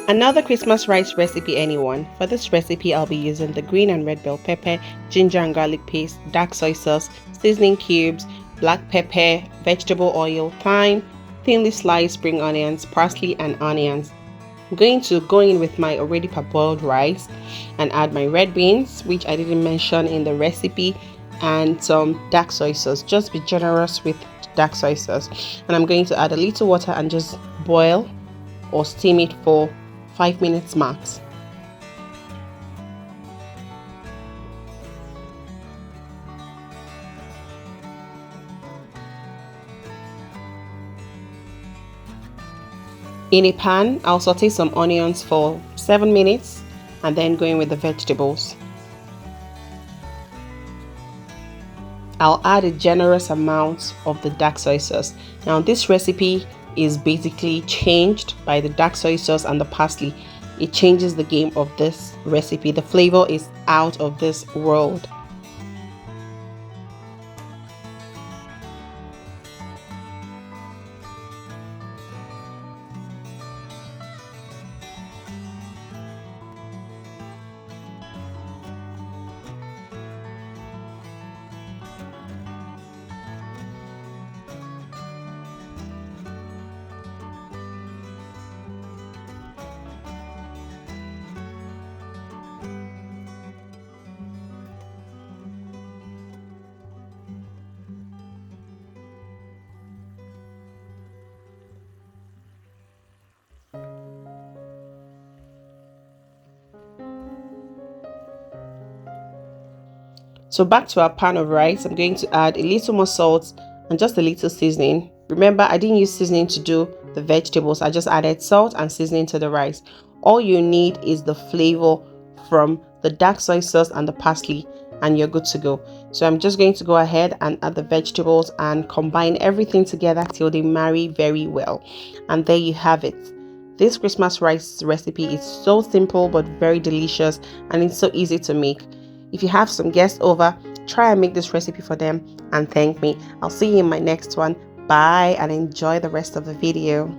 Another Christmas rice recipe, anyone. For this recipe, I'll be using the green and red bell pepper, ginger and garlic paste, dark soy sauce, seasoning cubes, black pepper, vegetable oil, thyme, thinly sliced spring onions, parsley and onions. I'm going to go in with my already parboiled rice and add my red beans, which I didn't mention in the recipe, and some dark soy sauce. Just be generous with dark soy sauce. And I'm going to add a little water and just boil or steam it for 5 minutes max. In a pan, I'll saute some onions for 7 minutes and then go in with the vegetables. I'll add a generous amount of the dark soy sauce. Now this recipe is basically changed by the dark soy sauce and the parsley. It changes the game of this recipe. The flavor is out of this world. So back to our pan of rice, I'm going to add a little more salt and just a little seasoning. Remember, I didn't use seasoning to do the vegetables. I just added salt and seasoning to the rice. All you need is the flavor from the dark soy sauce and the parsley, and you're good to go. So I'm just going to go ahead and add the vegetables and combine everything together till they marry very well. And there you have it. This Christmas rice recipe is so simple but very delicious, and it's so easy to make. If you have some guests over, try and make this recipe for them and thank me. I'll see you in my next one. Bye and enjoy the rest of the video.